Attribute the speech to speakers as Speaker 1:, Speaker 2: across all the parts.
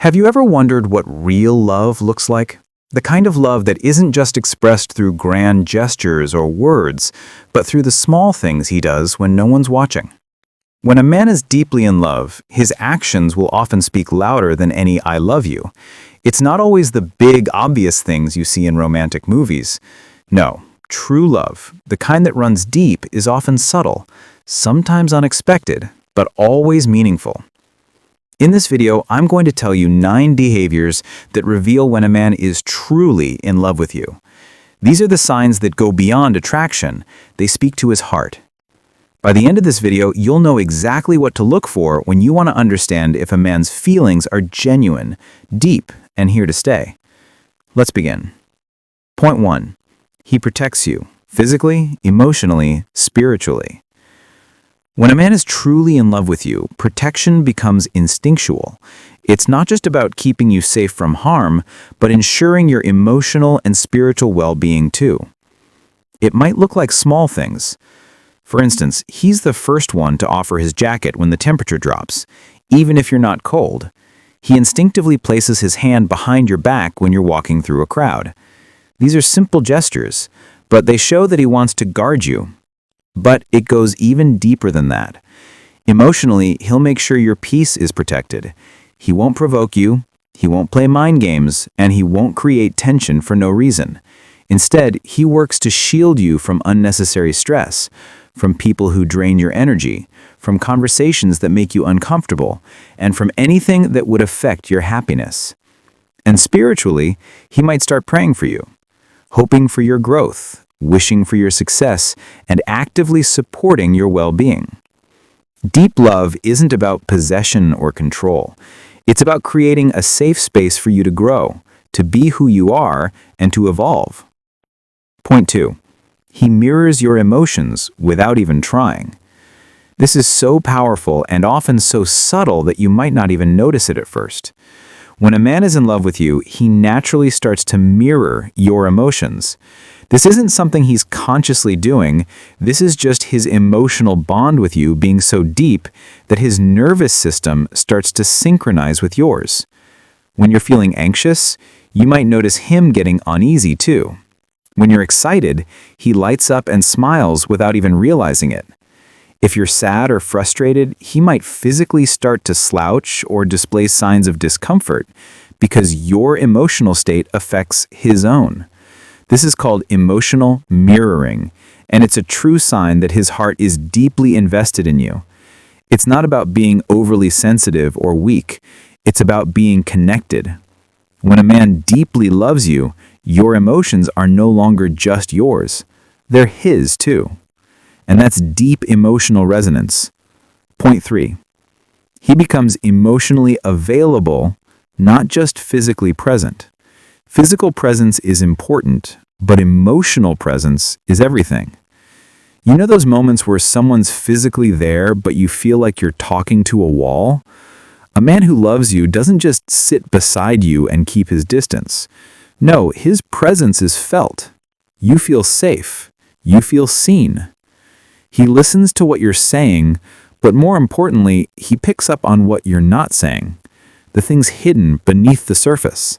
Speaker 1: Have you ever wondered what real love looks like? The kind of love that isn't just expressed through grand gestures or words, but through the small things he does when no one's watching. When a man is deeply in love, his actions will often speak louder than any "I love you." It's not always the big, obvious things you see in romantic movies. No, true love, the kind that runs deep, is often subtle, sometimes unexpected, but always meaningful. In this video, I'm going to tell you 9 behaviors that reveal when a man is truly in love with you. These are the signs that go beyond attraction. They speak to his heart. By the end of this video, you'll know exactly what to look for when you want to understand if a man's feelings are genuine, deep, and here to stay. Let's begin. Point 1. He protects you, physically, emotionally, spiritually. When a man is truly in love with you, protection becomes instinctual. It's not just about keeping you safe from harm, but ensuring your emotional and spiritual well-being too. It might look like small things. For instance, he's the first one to offer his jacket when the temperature drops, even if you're not cold. He instinctively places his hand behind your back when you're walking through a crowd. These are simple gestures, but they show that he wants to guard you. But it goes even deeper than that. Emotionally, he'll make sure your peace is protected. He won't provoke you, he won't play mind games, and he won't create tension for no reason. Instead, he works to shield you from unnecessary stress, from people who drain your energy, from conversations that make you uncomfortable, and from anything that would affect your happiness. And spiritually, he might start praying for you, hoping for your growth, wishing for your success, and actively supporting your well-being. Deep love isn't about possession or control. It's about creating a safe space for you to grow, to be who you are, and to evolve. Point 2. He mirrors your emotions without even trying. This is so powerful and often so subtle that you might not even notice it at first. When a man is in love with you, he naturally starts to mirror your emotions. This isn't something he's consciously doing. This is just his emotional bond with you being so deep that his nervous system starts to synchronize with yours. When you're feeling anxious, you might notice him getting uneasy too. When you're excited, he lights up and smiles without even realizing it. If you're sad or frustrated, he might physically start to slouch or display signs of discomfort because your emotional state affects his own. This is called emotional mirroring, and it's a true sign that his heart is deeply invested in you. It's not about being overly sensitive or weak. It's about being connected. When a man deeply loves you, your emotions are no longer just yours. They're his too. And that's deep emotional resonance. Point 3. He becomes emotionally available, not just physically present. Physical presence is important, but emotional presence is everything. You know those moments where someone's physically there, but you feel like you're talking to a wall? A man who loves you doesn't just sit beside you and keep his distance. No, his presence is felt. You feel safe. You feel seen. He listens to what you're saying, but more importantly, he picks up on what you're not saying, the things hidden beneath the surface.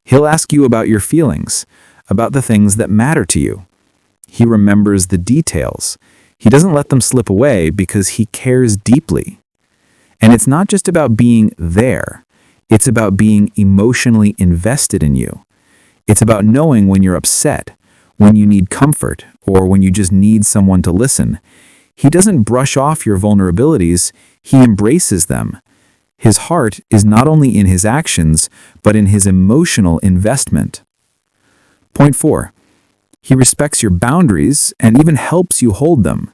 Speaker 1: He'll ask you about your feelings, about the things that matter to you. He remembers the details. He doesn't let them slip away because he cares deeply. And it's not just about being there. It's about being emotionally invested in you. It's about knowing when you're upset, when you need comfort, or when you just need someone to listen. He doesn't brush off your vulnerabilities. He embraces them. His heart is not only in his actions, but in his emotional investment. Point 4. He respects your boundaries and even helps you hold them.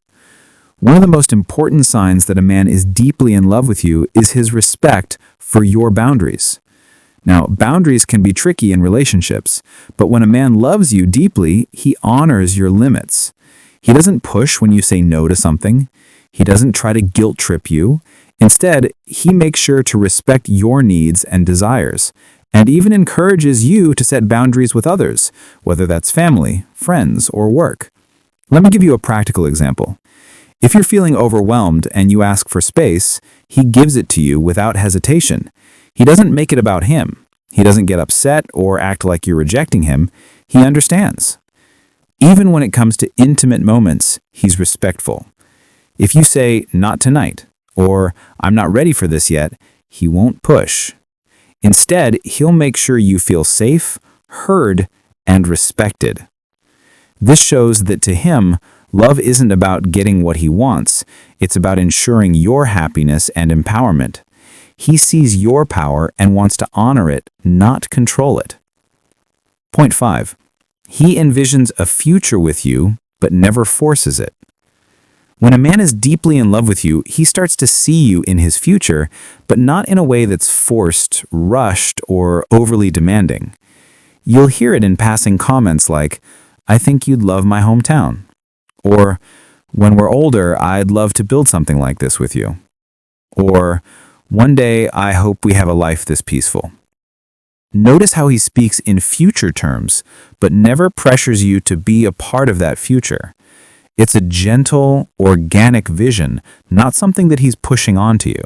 Speaker 1: One of the most important signs that a man is deeply in love with you is his respect for your boundaries. Now, boundaries can be tricky in relationships, but when a man loves you deeply, he honors your limits. He doesn't push when you say no to something. He doesn't try to guilt trip you. Instead, he makes sure to respect your needs and desires, and even encourages you to set boundaries with others, whether that's family, friends, or work. Let me give you a practical example. If you're feeling overwhelmed and you ask for space, he gives it to you without hesitation. He doesn't make it about him. He doesn't get upset or act like you're rejecting him. He understands. Even when it comes to intimate moments, he's respectful. If you say, "Not tonight," or "I'm not ready for this yet," he won't push. Instead, he'll make sure you feel safe, heard, and respected. This shows that to him, love isn't about getting what he wants. It's about ensuring your happiness and empowerment. He sees your power and wants to honor it, not control it. Point 5. He envisions a future with you, but never forces it. When a man is deeply in love with you, he starts to see you in his future, but not in a way that's forced, rushed, or overly demanding. You'll hear it in passing comments like, "I think you'd love my hometown," or "When we're older, I'd love to build something like this with you," or "One day, I hope we have a life this peaceful." Notice how he speaks in future terms, but never pressures you to be a part of that future. It's a gentle, organic vision, not something that he's pushing onto you.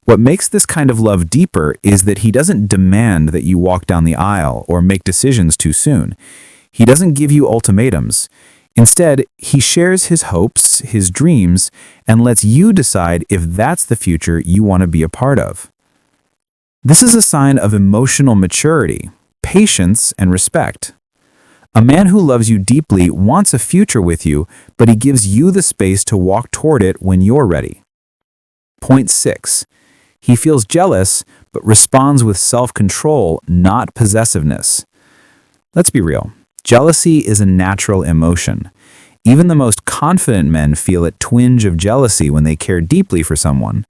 Speaker 1: What makes this kind of love deeper is that he doesn't demand that you walk down the aisle or make decisions too soon. He doesn't give you ultimatums. Instead, he shares his hopes, his dreams, and lets you decide if that's the future you want to be a part of. This is a sign of emotional maturity, patience, and respect. A man who loves you deeply wants a future with you, but he gives you the space to walk toward it when you're ready. Point 6. He feels jealous, but responds with self-control, not possessiveness. Let's be real. Jealousy is a natural emotion. Even the most confident men feel a twinge of jealousy when they care deeply for someone.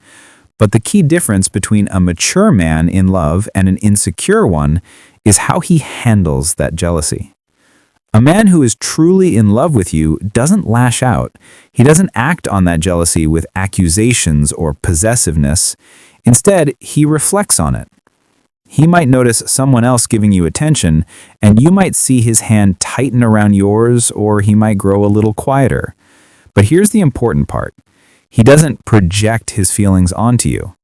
Speaker 1: But the key difference between a mature man in love and an insecure one is how he handles that jealousy. A man who is truly in love with you doesn't lash out. He doesn't act on that jealousy with accusations or possessiveness. Instead, he reflects on it. He might notice someone else giving you attention, and you might see his hand tighten around yours, or he might grow a little quieter. But here's the important part. He doesn't project his feelings onto you.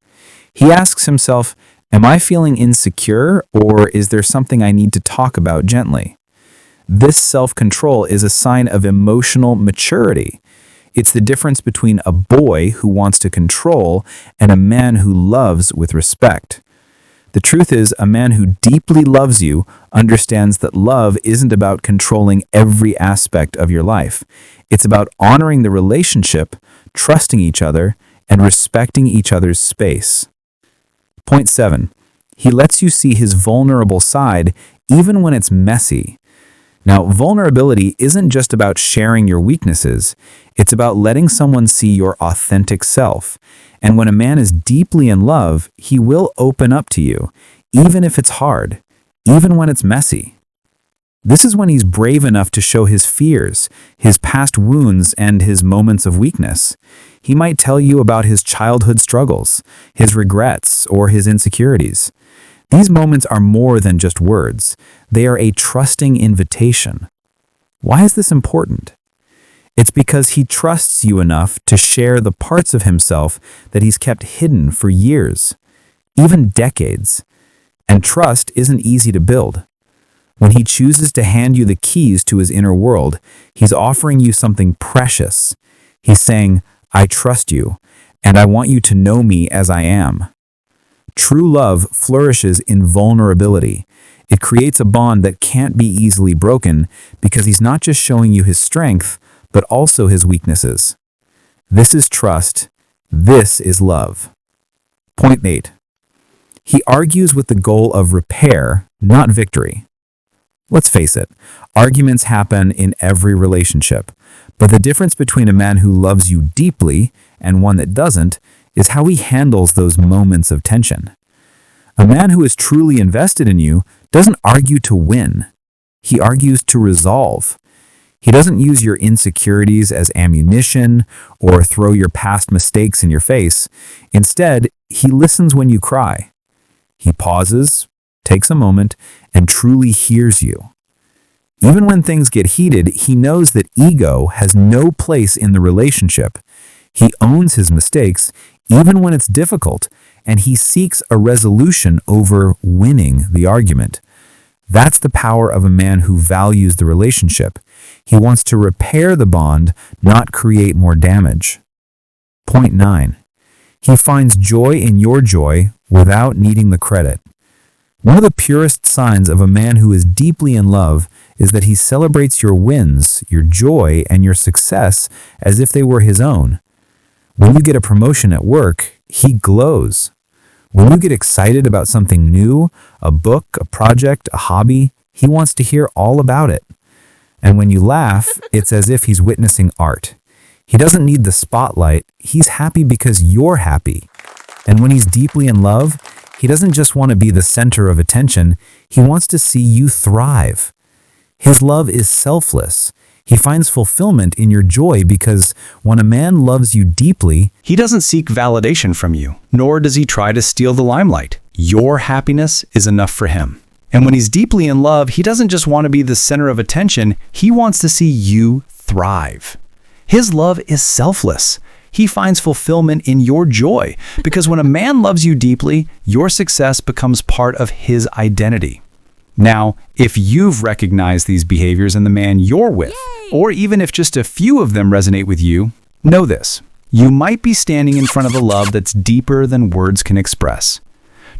Speaker 1: He asks himself, "Am I feeling insecure, or is there something I need to talk about gently?" This self-control is a sign of emotional maturity. It's the difference between a boy who wants to control and a man who loves with respect. The truth is, a man who deeply loves you understands that love isn't about controlling every aspect of your life. It's about honoring the relationship, trusting each other, and respecting each other's space. Point 7. He lets you see his vulnerable side even when it's messy. Now, vulnerability isn't just about sharing your weaknesses. It's about letting someone see your authentic self. And when a man is deeply in love, he will open up to you, even if it's hard, even when it's messy. This is when he's brave enough to show his fears, his past wounds, and his moments of weakness. He might tell you about his childhood struggles, his regrets, or his insecurities. These moments are more than just words. They are a trusting invitation. Why is this important? It's because he trusts you enough to share the parts of himself that he's kept hidden for years, even decades. And trust isn't easy to build. When he chooses to hand you the keys to his inner world, he's offering you something precious. He's saying, "I trust you, and I want you to know me as I am." True love flourishes in vulnerability. It creates a bond that can't be easily broken because he's not just showing you his strength, but also his weaknesses. This is trust. This is love. Point 8. He argues with the goal of repair, not victory. Let's face it, arguments happen in every relationship, but the difference between a man who loves you deeply and one that doesn't is how he handles those moments of tension. A man who is truly invested in you doesn't argue to win. He argues to resolve. He doesn't use your insecurities as ammunition or throw your past mistakes in your face. Instead, he listens when you cry. He pauses, takes a moment, and truly hears you. Even when things get heated, he knows that ego has no place in the relationship.
Speaker 2: He owns his mistakes, even when it's difficult, and he seeks a resolution over winning the argument. That's the power of a man who values the relationship. He wants to repair the bond, not create more damage. Point 9. He finds joy in your joy without needing the credit. One of the purest signs of a man who is deeply in love is that he celebrates your wins, your joy, and your success as if they were his own. When you get a promotion at work, he glows. When you get excited about something new, a book, a project, a hobby, he wants to hear all about it. And when you laugh, it's as if he's witnessing art. He doesn't need the spotlight, he's happy because you're happy. And when he's deeply in love, he doesn't just want to be the center of attention, he wants to see you thrive. His love is selfless. He finds fulfillment in your joy because when a man loves you deeply,
Speaker 1: He doesn't seek validation from you, nor does he try to steal the limelight. Your happiness is enough for him. And when he's deeply in love, he doesn't just want to be the center of attention, he wants to see you thrive. His love is selfless. He finds fulfillment in your joy because when a man loves you deeply, your success becomes part of his identity. Now, if you've recognized these behaviors in the man you're with, or even if just a few of them resonate with you, know this. You might be standing in front of a love that's deeper than words can express.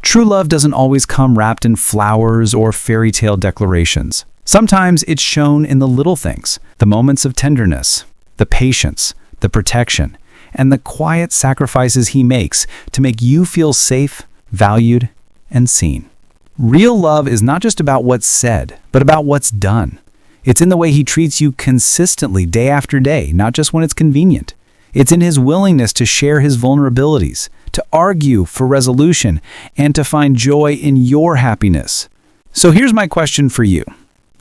Speaker 1: True love doesn't always come wrapped in flowers or fairy tale declarations. Sometimes it's shown in the little things, the moments of tenderness, the patience, the protection, and the quiet sacrifices he makes to make you feel safe, valued, and seen. Real love is not just about what's said, but about what's done. It's in the way he treats you consistently day after day, not just when it's convenient. It's in his willingness to share his vulnerabilities, to argue for resolution, and to find joy in your happiness. So here's my question for you.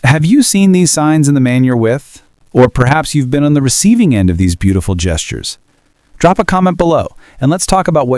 Speaker 1: Have you seen these signs in the man you're with? Or perhaps you've been on the receiving end of these beautiful gestures? Drop a comment below, and let's talk about what